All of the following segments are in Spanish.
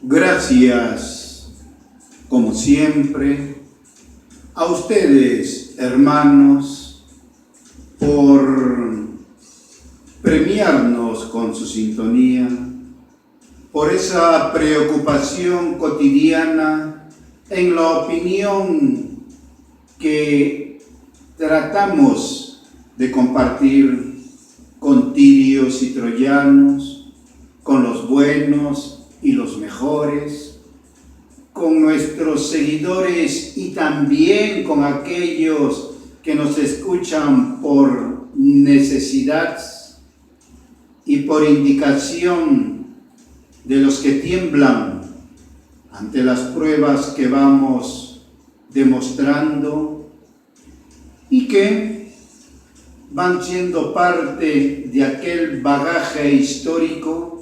Gracias, como siempre, a ustedes, hermanos, por premiarnos con su sintonía, por esa preocupación cotidiana en la opinión que tratamos de compartir con tirios y troyanos, con los buenos y los mejores, con nuestros seguidores y también con aquellos que nos escuchan por necesidad y por indicación de los que tiemblan ante las pruebas que vamos demostrando y que van siendo parte de aquel bagaje histórico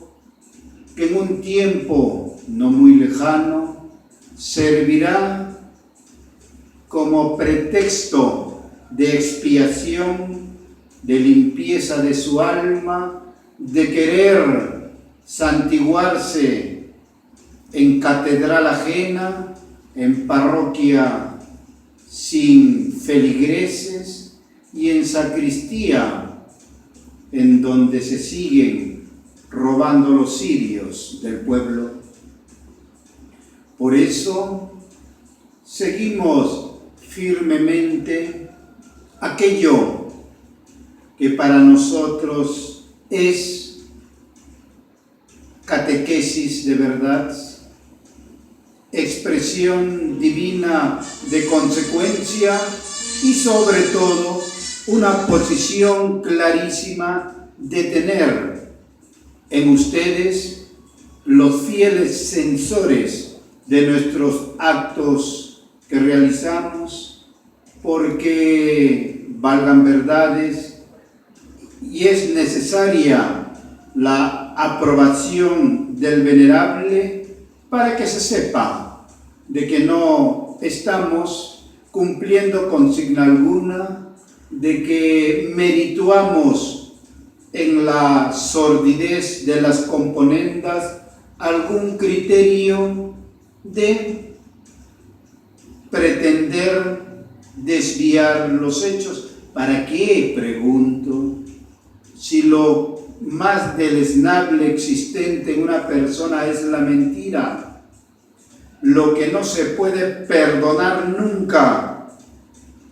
que en un tiempo no muy lejano servirá como pretexto de expiación, de limpieza de su alma, de querer santiguarse en catedral ajena, en parroquia sin feligreses y en sacristía, en donde se siguen robando los cirios del pueblo. Por eso seguimos firmemente aquello que para nosotros es catequesis de verdad, expresión divina de consecuencia y sobre todo una posición clarísima de tener en ustedes los fieles censores de nuestros actos que realizamos, porque valgan verdades y es necesaria la aprobación del venerable para que se sepa de que no estamos cumpliendo consigna alguna, de que merituamos en la sordidez de las componendas algún criterio de pretender desviar los hechos. ¿Para qué? Pregunto. Si lo más deleznable existente en una persona es la mentira, lo que no se puede perdonar nunca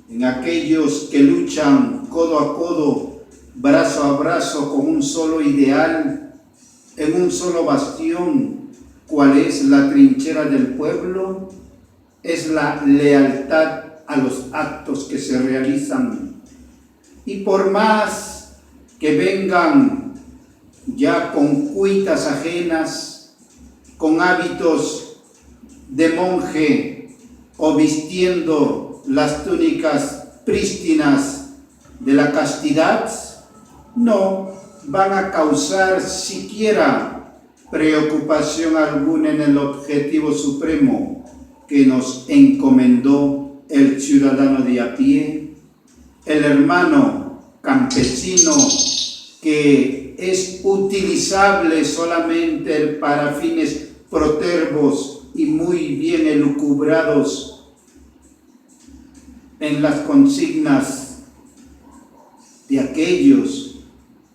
en aquellos que luchan codo a codo, brazo a brazo, con un solo ideal, en un solo bastión, ¿cuál es la trinchera del pueblo? Es la lealtad a los actos que se realizan. Y por más que vengan ya con cuitas ajenas, con hábitos de monje o vistiendo las túnicas prístinas de la castidad, no van a causar siquiera preocupación alguna en el objetivo supremo que nos encomendó el ciudadano de a pie, el hermano campesino que es utilizable solamente para fines protervos y muy bien elucubrados en las consignas de aquellos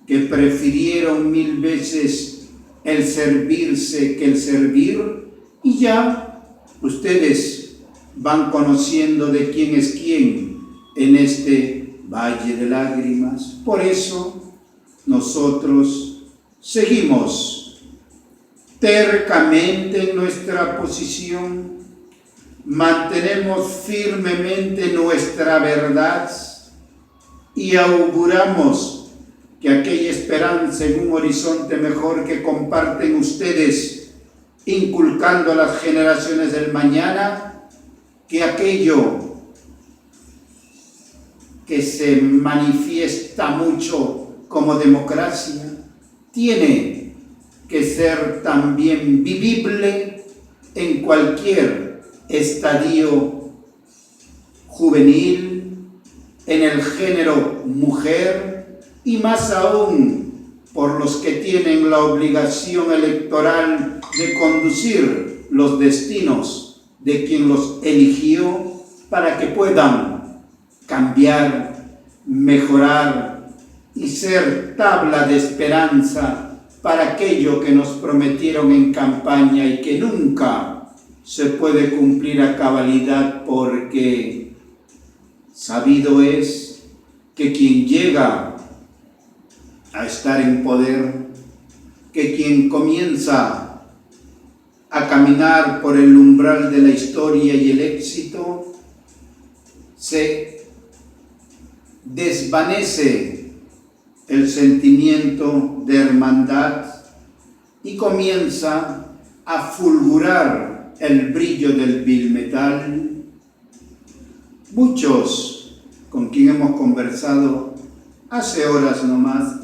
que prefirieron 1000 veces el servirse que el servir, y ya ustedes van conociendo de quién es quién en este valle de lágrimas. Por eso nosotros seguimos tercamente en nuestra posición, mantenemos firmemente nuestra verdad y auguramos que aquella esperanza en un horizonte mejor que comparten ustedes, inculcando a las generaciones del mañana, que aquello que se manifiesta mucho como democracia tiene que ser también vivible en cualquier estadio juvenil, en el género mujer, y más aún por los que tienen la obligación electoral de conducir los destinos de quien los eligió para que puedan cambiar, mejorar y ser tabla de esperanza para aquello que nos prometieron en campaña y que nunca se puede cumplir a cabalidad, porque sabido es que quien llega a estar en poder, que quien comienza a caminar por el umbral de la historia y el éxito, se desvanece el sentimiento de hermandad y comienza a fulgurar el brillo del vil metal. Muchos con quien hemos conversado hace horas nomás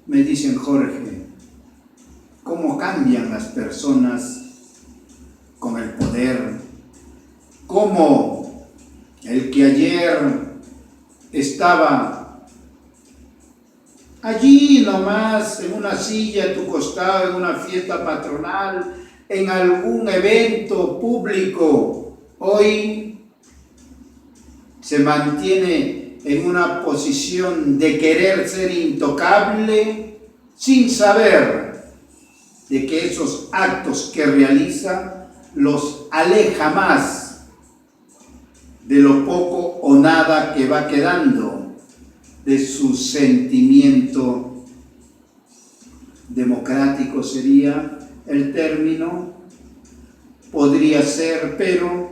me dicen: Jorge, ¿cómo cambian las personas con el poder? ¿Cómo el que ayer estaba allí nomás en una silla a tu costado, en una fiesta patronal, en algún evento público, hoy se mantiene en una posición de querer ser intocable, sin saber de que esos actos que realiza los aleja más de lo poco o nada que va quedando de su sentimiento democrático, sería el término, podría ser, pero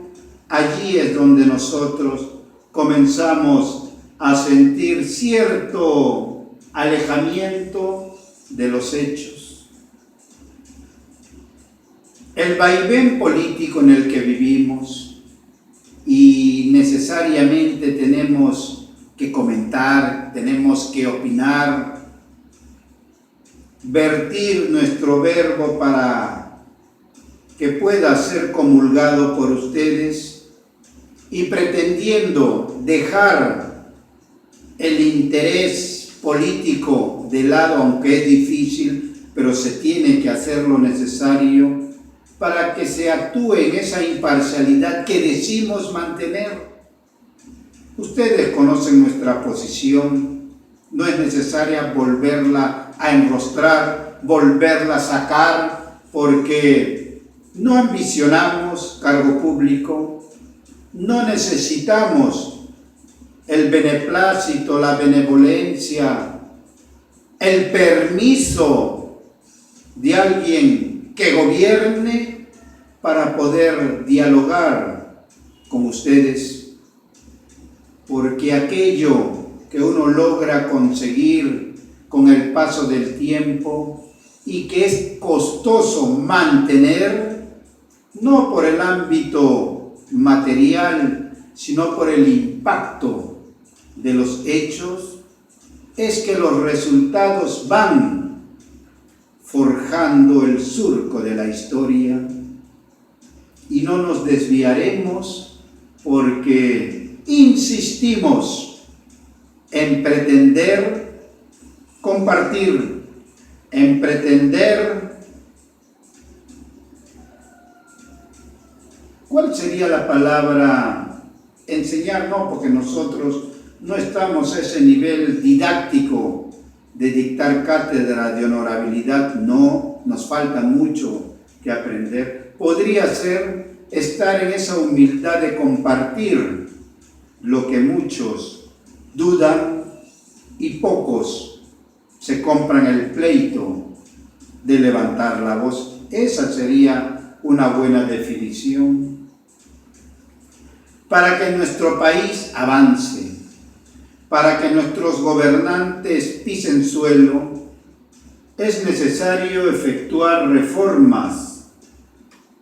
allí es donde nosotros comenzamos a sentir cierto alejamiento de los hechos. El vaivén político en el que vivimos, y necesariamente tenemos que comentar, tenemos que opinar, vertir nuestro verbo para que pueda ser comulgado por ustedes, y pretendiendo dejar el interés político de lado, aunque es difícil, pero se tiene que hacer lo necesario para que se actúe en esa imparcialidad que decimos mantener. Ustedes conocen nuestra posición, no es necesaria volverla a enrostrar, volverla a sacar, porque no ambicionamos cargo público, no necesitamos el beneplácito, la benevolencia, el permiso de alguien que gobierne para poder dialogar con ustedes, porque aquello que uno logra conseguir con el paso del tiempo y que es costoso mantener, no por el ámbito material, sino por el impacto de los hechos, es que los resultados van forjando el surco de la historia, y no nos desviaremos porque insistimos en pretender compartir, en pretender, ¿cuál sería la palabra? Enseñar, no, porque nosotros no estamos a ese nivel didáctico de dictar cátedra de honorabilidad, no, nos falta mucho que aprender. Podría ser estar en esa humildad de compartir lo que muchos dudan y pocos se compran el pleito de levantar la voz. Esa sería una buena definición. Para que nuestro país avance, para que nuestros gobernantes pisen suelo, es necesario efectuar reformas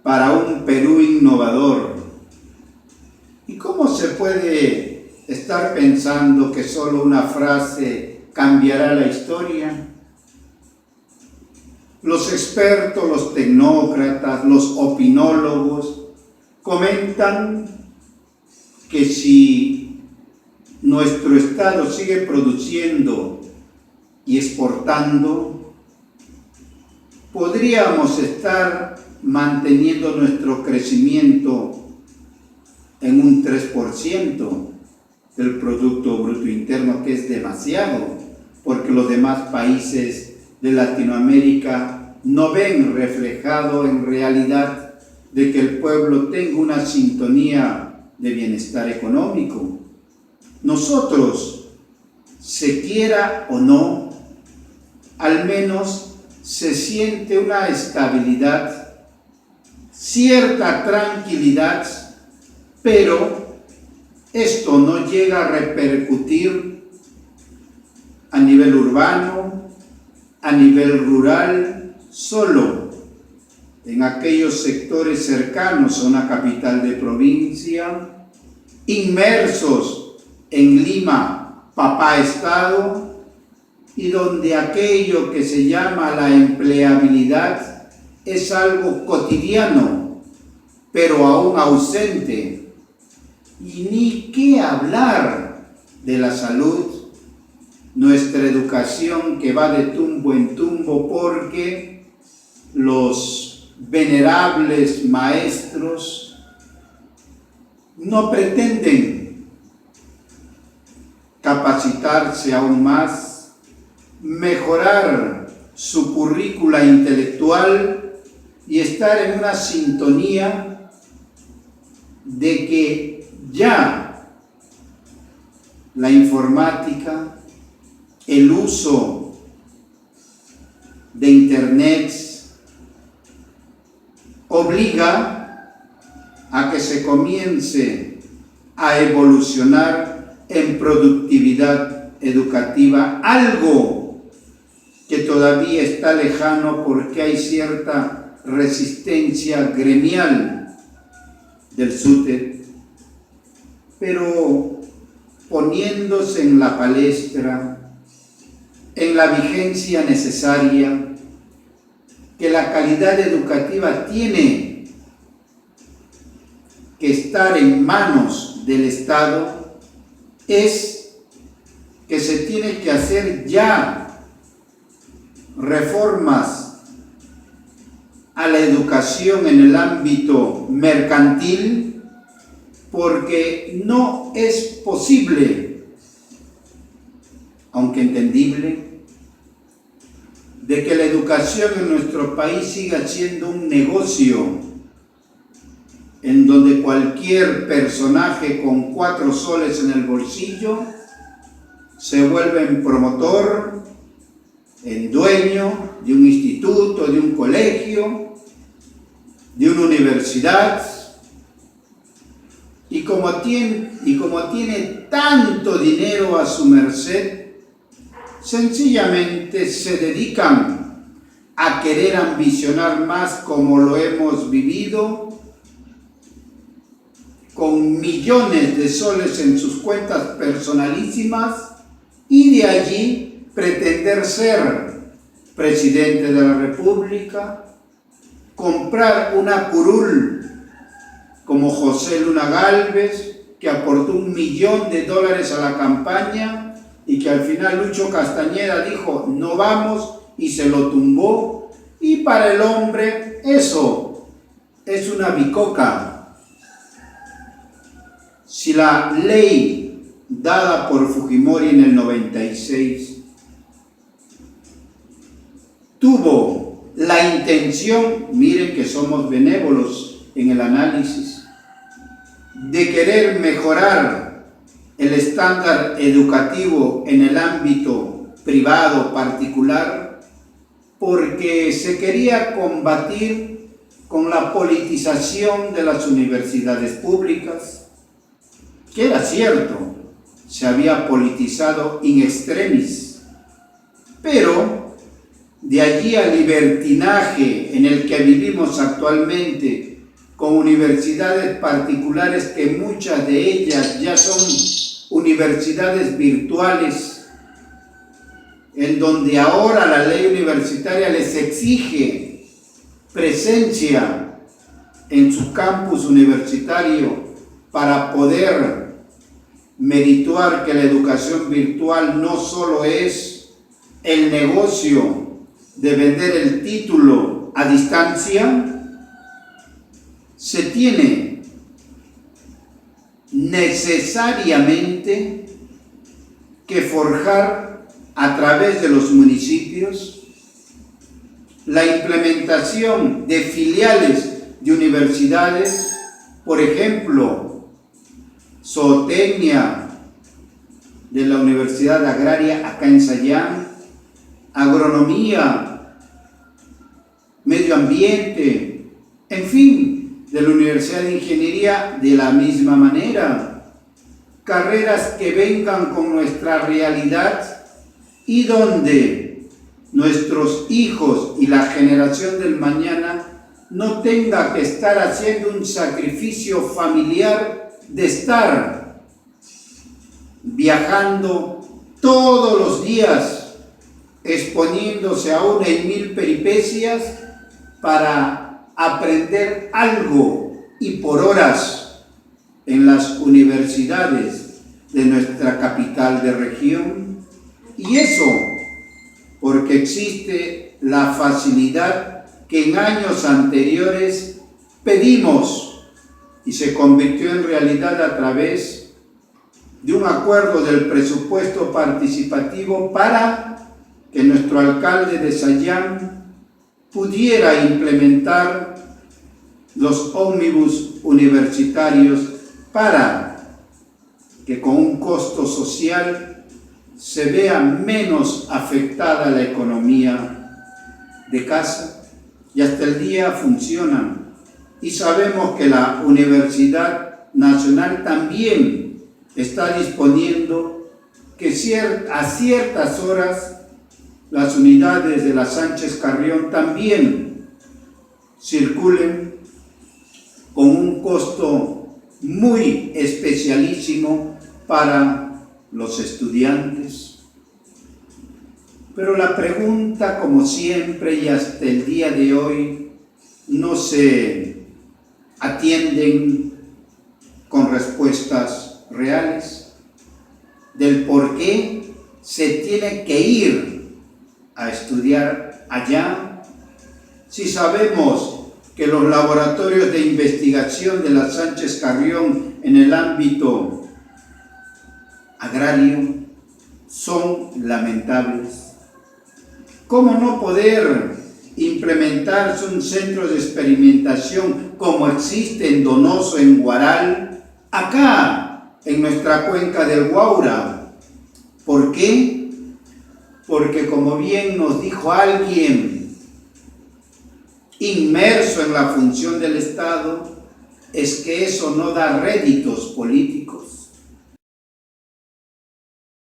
para un Perú innovador. ¿Y cómo se puede estar pensando que solo una frase cambiará la historia? Los expertos, los tecnócratas, los opinólogos comentan que si nuestro Estado sigue produciendo y exportando, podríamos estar manteniendo nuestro crecimiento en un 3% del Producto Bruto Interno, que es demasiado, porque los demás países de Latinoamérica no ven reflejado en realidad de que el pueblo tenga una sintonía de bienestar económico. Nosotros, se quiera o no, al menos se siente una estabilidad, cierta tranquilidad, pero esto no llega a repercutir a nivel urbano, a nivel rural, solo en aquellos sectores cercanos a una capital de provincia, inmersos en Lima, papá Estado, y donde aquello que se llama la empleabilidad es algo cotidiano, pero aún ausente. Y ni qué hablar de la salud, nuestra educación que va de tumbo en tumbo porque los venerables maestros no pretenden capacitarse aún más, mejorar su currícula intelectual y estar en una sintonía de que ya la informática, el uso de Internet obliga a que se comience a evolucionar en productividad educativa, algo que todavía está lejano porque hay cierta resistencia gremial del SUTEP, pero poniéndose en la palestra, en la vigencia necesaria, que la calidad educativa tiene que estar en manos del Estado, es que se tiene que hacer ya reformas a la educación en el ámbito mercantil, porque no es posible, aunque entendible, de que la educación en nuestro país siga siendo un negocio en donde cualquier personaje con 4 soles en el bolsillo se vuelve en promotor, en dueño de un instituto, de un colegio, de una universidad, y como tiene tanto dinero a su merced, sencillamente se dedican a querer ambicionar más, como lo hemos vivido, con millones de soles en sus cuentas personalísimas, y de allí pretender ser presidente de la República, comprar una curul como José Luna Gálvez, que aportó $1 millón a la campaña, y que al final Lucho Castañeda dijo no vamos y se lo tumbó. Y para el hombre eso es una bicoca. Si la ley dada por Fujimori en el 96 tuvo la intención, miren que somos benévolos en el análisis, de querer mejorar el estándar educativo en el ámbito privado particular, porque se quería combatir con la politización de las universidades públicas, que era cierto, se había politizado in extremis, pero de allí al libertinaje en el que vivimos actualmente, con universidades particulares que muchas de ellas ya son universidades virtuales, en donde ahora la ley universitaria les exige presencia en su campus universitario para poder merituar que la educación virtual no solo es el negocio de vender el título a distancia, se tiene necesariamente que forjar a través de los municipios la implementación de filiales de universidades, por ejemplo, zootecnia de la Universidad Agraria acá en Sayán, agronomía, medio ambiente, en fin, de la Universidad de Ingeniería de la misma manera. Carreras que vengan con nuestra realidad y donde nuestros hijos y la generación del mañana no tenga que estar haciendo un sacrificio familiar de estar viajando todos los días, exponiéndose a una y mil peripecias para aprender algo y por horas en las universidades de nuestra capital de región. Y eso porque existe la facilidad que en años anteriores pedimos y se convirtió en realidad a través de un acuerdo del presupuesto participativo para que nuestro alcalde de Sayán pudiera implementar los ómnibus universitarios para que con un costo social se vea menos afectada la economía de casa, y hasta el día funcionan. Y sabemos que la Universidad Nacional también está disponiendo que a ciertas horas las unidades de la Sánchez Carrión también circulen con un costo muy especialísimo para los estudiantes. Pero la pregunta, como siempre y hasta el día de hoy, no se atienden con respuestas reales del por qué se tiene que ir a estudiar allá, si sabemos que los laboratorios de investigación de la Sánchez Carrión en el ámbito agrario son lamentables. ¿Cómo no poder implementarse un centro de experimentación como existe en Donoso, en Huaral, acá en nuestra cuenca del Guaura? ¿Por qué? Porque como bien nos dijo alguien inmerso en la función del Estado, es que eso no da réditos políticos.